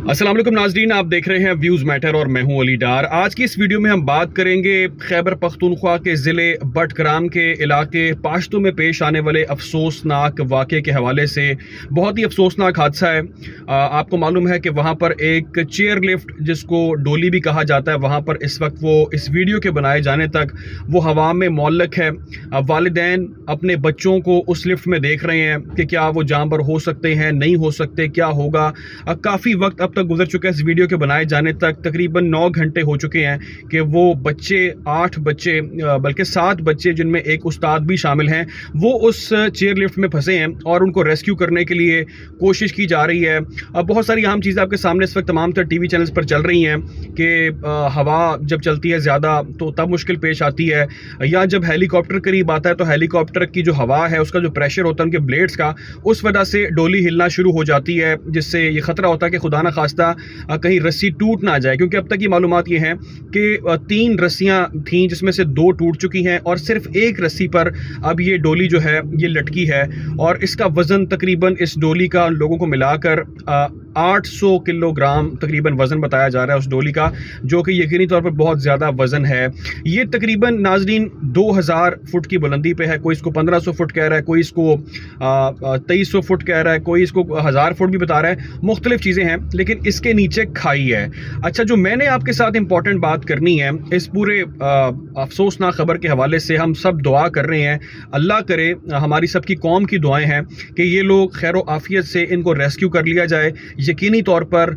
अस्सलाम वालेकुम नाज़रीन, आप देख रहे हैं व्यूज़ मैटर और मैं हूं अली डार। आज की इस वीडियो में हम बात करेंगे खैबर पख्तूनख्वा के ज़िले बटग्राम के इलाके पाश्तो में पेश आने वाले अफसोसनाक वाक़े के हवाले से। बहुत ही अफसोसनाक हादसा है। आपको मालूम है कि वहां पर एक चेयर लिफ्ट, जिसको डोली भी कहा जाता है, वहां पर इस वक्त वो इस वीडियो के बनाए जाने तक वो हवा में मुअल्लक है। वालिदैन अपने बच्चों को उस लिफ्ट में देख रहे हैं कि क्या वो जानबर हो सकते हैं, नहीं हो सकते, क्या होगा। काफ़ी वक्त अब तक गुजर चुका है इस वीडियो के बनाए जाने तक। तकरीबन 9 घंटे हो चुके हैं कि वो बच्चे, 8 बच्चे, बल्कि 7 बच्चे जिनमें एक उस्ताद भी शामिल हैं, वो उस चेयर लिफ्ट में फंसे हैं और उनको रेस्क्यू करने के लिए कोशिश की जा रही है। अब बहुत सारी अहम चीज़ें आपके सामने इस वक्त तमाम तर टीवी चैनल्स पर चल रही हैं कि हवा जब चलती है ज़्यादा तो तब मुश्किल पेश आती है, या जब हेलीकॉप्टर करीब आता है तो हेलीकॉप्टर की जो हवा है, उसका जो प्रेशर होता है उनके ब्लेड्स का, उस वजह से डोली हिलना शुरू हो जाती है, जिससे ये ख़तरा होता है कि खुदा न खास्ता कहीं रस्सी टूट ना जाए। क्योंकि अब तक की मालूमात ये हैं कि 3 रस्सियां थीं, जिसमें से 2 टूट चुकी हैं और सिर्फ एक रस्सी पर अब ये डोली जो है ये लटकी है। और इसका वज़न तकरीबन, इस डोली का लोगों को मिलाकर 800 किलोग्राम तकरीबन वज़न बताया जा रहा है उस डोली का, जो कि यकीनी तौर पर बहुत ज़्यादा वज़न है। ये तकरीबन नाज़रीन 2000 फुट की बुलंदी पे है। कोई इसको 1500 फुट कह रहा है, कोई इसको 2300 फुट कह रहा है, कोई इसको 1000 फुट भी बता रहा है। मुख्तलिफ चीज़ें हैं, लेकिन इसके नीचे खाई है। अच्छा, जो मैंने आपके साथ इंपॉर्टेंट बात करनी है इस पूरे अफसोसनाक खबर के हवाले से, हम सब दुआ कर रहे हैं, अल्लाह करे, हमारी सबकी कौम की दुआएं हैं कि ये लोग खैर व आफियत से इनको रेस्क्यू कर लिया जाए। यकीनी तौर पर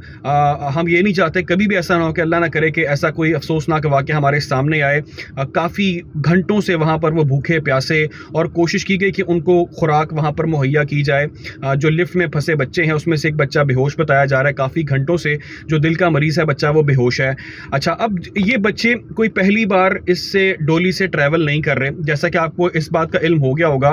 हम ये नहीं चाहते कभी भी ऐसा ना हो कि अल्लाह ना करे कि ऐसा कोई अफसोसनाक वाक़या हमारे सामने आए। काफ़ी घंटों से वहाँ पर वो भूखे प्यासे, और कोशिश की गई कि उनको खुराक वहाँ पर मुहैया की जाए। जो लिफ्ट में फंसे बच्चे हैं उसमें से एक बच्चा बेहोश बताया जा रहा है। काफ़ी घंटों से जो दिल का मरीज़ है बच्चा, वो बेहोश है। अच्छा, अब ये बच्चे कोई पहली बार इससे डोली से ट्रैवल नहीं कर रहे। जैसा कि आपको इस बात का इल्म हो गया होगा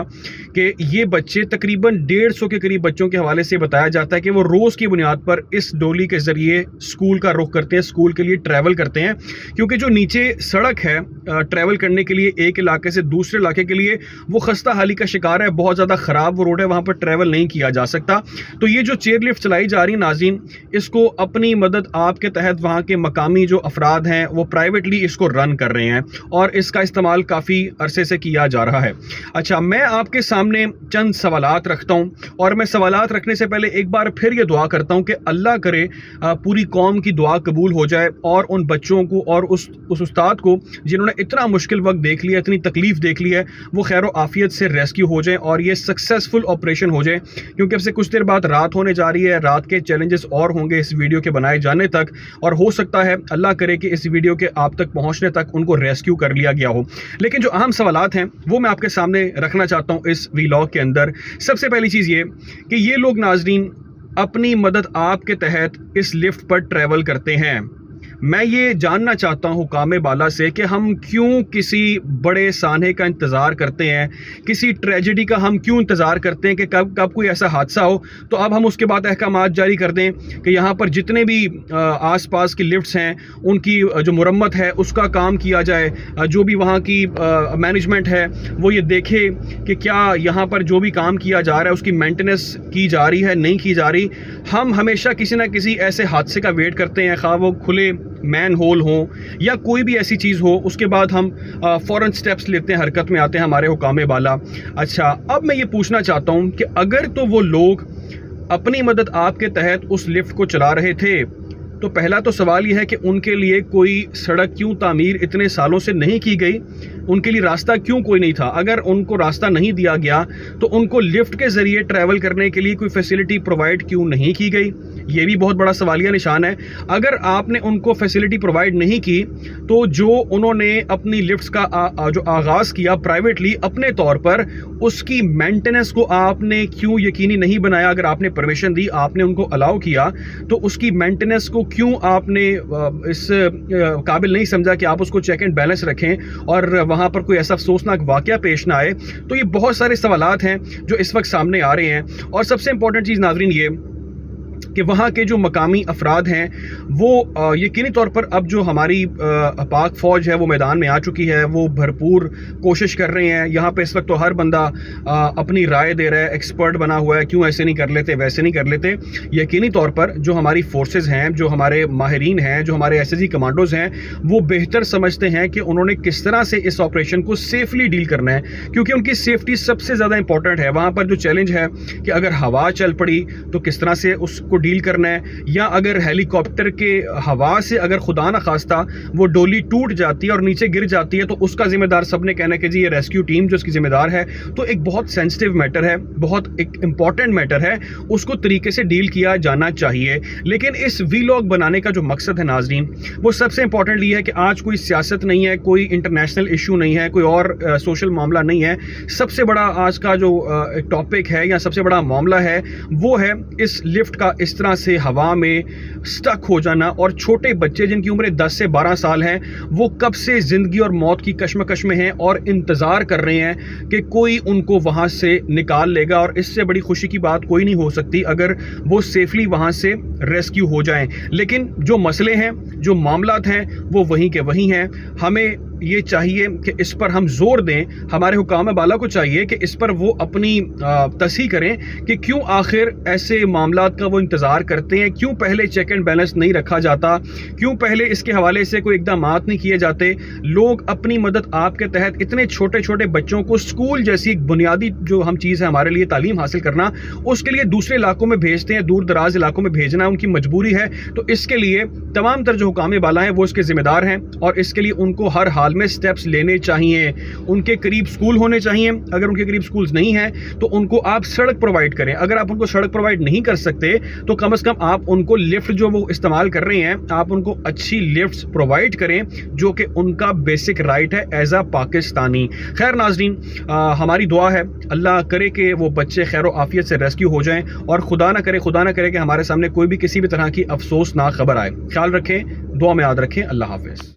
कि ये बच्चे तकरीबन 150 के करीब बच्चों के हवाले से बताया जाता है कि वो रोज़ की बुनियाद पर इस डोली के ज़रिए स्कूल का रुख करते हैं, स्कूल के लिए ट्रैवल करते हैं। क्योंकि जो नीचे सड़क है ट्रैवल करने के लिए एक इलाके से दूसरे इलाके के लिए, वो खस्ता हाली का शिकार है। बहुत ज़्यादा ख़राब वो रोड है, वहाँ पर ट्रैवल नहीं किया जा सकता। तो ये जो चेयर लिफ्ट चलाई जा रही है नाज़रीन, इसको अपनी मदद आपके तहत वहाँ के मकामी जो अफराद हैं वो प्राइवेटली इसको रन कर रहे हैं, और इसका इस्तेमाल काफ़ी अरसे से किया जा रहा है। अच्छा, मैं आपके सामने चंद सवालात रखता हूँ, और मैं सवालात रखने से पहले एक बार फिर ये दुआ करता हूँ कि अल्लाह करे पूरी कौम की दुआ कबूल हो जाए, और उन बच्चों को और उस उस्ताद को जिन्होंने इतना मुश्किल वक्त देख लिया, इतनी तकलीफ़ देख ली है, वो खैर व आफियत से रेस्क्यू हो जाए और ये सक्सेसफुल ऑपरेशन हो जाए। क्योंकि अब से कुछ देर बाद रात होने जा रही है, रात के चैलेंजेस और होंगे इस वीडियो के बनाए जाने तक, और हो सकता है अल्लाह करे कि इस वीडियो के आप तक पहुंचने तक उनको रेस्क्यू कर लिया गया हो। लेकिन जो अहम सवालात हैं वो मैं आपके सामने रखना चाहता हूं इस व्लॉग के अंदर। सबसे पहली चीज़ ये कि ये लोग नाज़रीन अपनी मदद आपके तहत इस लिफ्ट पर ट्रैवल करते हैं। मैं ये जानना चाहता हूँ हुकाम बाला से कि हम क्यों किसी बड़े साने का इंतज़ार करते हैं, किसी ट्रेजेडी का हम क्यों इंतज़ार करते हैं कि कब कोई ऐसा हादसा हो तो अब हम उसके बाद अहकामात जारी कर दें कि यहाँ पर जितने भी आसपास की लिफ्ट्स हैं उनकी जो मुरम्मत है उसका काम किया जाए। जो भी वहाँ की मैनेजमेंट है वो ये देखे कि क्या यहाँ पर जो भी काम किया जा रहा है उसकी मेंटेनेंस की जा रही है, नहीं की जा रही। हम हमेशा किसी ना किसी ऐसे हादसे का वेट करते हैं, खा वो खुले मैन होल हो या कोई भी ऐसी चीज़ हो, उसके बाद हम फ़ौरन स्टेप्स लेते हैं, हरकत में आते हैं हमारे हुकाम बाला। अच्छा, अब मैं ये पूछना चाहता हूँ कि अगर तो वो लोग अपनी मदद आपके तहत उस लिफ्ट को चला रहे थे, तो पहला तो सवाल यह है कि उनके लिए कोई सड़क क्यों तामीर इतने सालों से नहीं की गई, उनके लिए रास्ता क्यों कोई नहीं था। अगर उनको रास्ता नहीं दिया गया तो उनको लिफ्ट के ज़रिए ट्रैवल करने के लिए कोई फैसिलिटी प्रोवाइड क्यों नहीं की गई, ये भी बहुत बड़ा सवालिया निशान है। अगर आपने उनको फैसिलिटी प्रोवाइड नहीं की तो जो उन्होंने अपनी लिफ्ट्स का जो आगाज़ किया प्राइवेटली अपने तौर पर, उसकी मेंटेनेंस को आपने क्यों यकीनी नहीं बनाया। अगर आपने परमिशन दी, आपने उनको अलाउ किया, तो उसकी मेंटेनेंस को क्यों आपने इस काबिल नहीं समझा कि आप उसको चेक एंड बैलेंस रखें और वहाँ पर कोई ऐसा अफसोसनाक वाक़या पेश ना आए। तो ये बहुत सारे सवालात हैं जो इस वक्त सामने आ रहे हैं। और सबसे इंपॉर्टेंट चीज़ नाज़रीन ये کہ وہاں کے جو مقامی افراد ہیں وہ یقینی طور پر اب جو ہماری پاک فوج ہے وہ میدان میں آ چکی ہے، وہ بھرپور کوشش کر رہے ہیں. یہاں پہ اس وقت تو ہر بندہ اپنی رائے دے رہا ہے، ایکسپرٹ بنا ہوا ہے، کیوں ایسے نہیں کر لیتے، ویسے نہیں کر لیتے. یقینی طور پر جو ہماری فورسز ہیں، جو ہمارے ماہرین ہیں، جو ہمارے ایس ایس جی کمانڈوز ہیں، وہ بہتر سمجھتے ہیں کہ انہوں نے کس طرح سے اس آپریشن کو سیفلی ڈیل کرنا ہے، کیونکہ ان کی سیفٹی سب سے زیادہ امپورٹنٹ ہے. وہاں پر جو چیلنج ہے کہ اگر ہوا چل پڑی تو کس طرح سے اس کو ڈیل کرنا ہے، یا اگر ہیلی کاپٹر کے ہوا سے اگر خدا نہ خواستہ وہ ڈولی ٹوٹ جاتی ہے اور نیچے گر جاتی ہے تو اس کا ذمہ دار سب نے کہنا ہے کہ جی یہ ریسکیو ٹیم جو اس کی ذمہ دار ہے. تو ایک بہت سینسٹیو میٹر ہے، بہت ایک امپورٹنٹ میٹر ہے، اس کو طریقے سے ڈیل کیا جانا چاہیے. لیکن اس ویلاگ بنانے کا جو مقصد ہے ناظرین، وہ سب سے امپورٹنٹ یہ ہے کہ آج کوئی سیاست نہیں ہے، کوئی انٹرنیشنل ایشو نہیں ہے، کوئی اور سوشل معاملہ نہیں ہے. سب سے بڑا آج کا جو ٹاپک ہے یا سب سے بڑا معاملہ ہے وہ ہے اس لفٹ کا اس طرح سے ہوا میں سٹک ہو جانا، اور چھوٹے بچے جن کی عمر 10 سے 12 سال ہیں وہ کب سے زندگی اور موت کی کشمکش میں ہیں اور انتظار کر رہے ہیں کہ کوئی ان کو وہاں سے نکال لے گا. اور اس سے بڑی خوشی کی بات کوئی نہیں ہو سکتی اگر وہ سیفلی وہاں سے ریسکیو ہو جائیں. لیکن جو مسئلے ہیں، جو معاملات ہیں، وہ وہیں کے وہیں ہیں. ہمیں یہ چاہیے کہ اس پر ہم زور دیں، ہمارے حکام بالا کو چاہیے کہ اس پر وہ اپنی تصحیح کریں کہ کیوں آخر ایسے معاملات کا وہ انتظار کرتے ہیں، کیوں پہلے چیک اینڈ بیلنس نہیں رکھا جاتا، کیوں پہلے اس کے حوالے سے کوئی اقدامات نہیں کیے جاتے. لوگ اپنی مدد آپ کے تحت اتنے چھوٹے چھوٹے بچوں کو اسکول جیسی ایک بنیادی جو ہم چیز ہے ہمارے لیے تعلیم حاصل کرنا، اس کے لیے دوسرے علاقوں میں بھیجتے ہیں، دور دراز علاقوں میں بھیجنا ان کی مجبوری ہے. تو اس کے لیے تمام تر جو حکام بالا ہیں وہ اس کے ذمہ دار ہیں، اور اس کے لیے ان کو ہر حال میں سٹیپس لینے چاہیے. ان کے قریب سکول ہونے چاہیے، اگر ان کے قریب سکولز نہیں ہیں تو ان کو آپ سڑک پرووائڈ کریں. اگر آپ ان کو سڑک پرووائڈ نہیں کر سکتے تو کم از کم آپ ان کو لفٹ جو وہ استعمال کر رہے ہیں آپ ان کو اچھی لفٹس پرووائڈ کریں، جو کہ ان کا بیسک رائٹ ہے ایز اے پاکستانی. خیر ناظرین، ہماری دعا ہے اللہ کرے کہ وہ بچے خیر و عافیت سے ریسکیو ہو جائیں، اور خدا نہ کرے کہ ہمارے سامنے کوئی بھی کسی بھی طرح کی افسوسناک خبر آئے. خیال رکھیں، دعا میں یاد رکھیں. اللہ حافظ.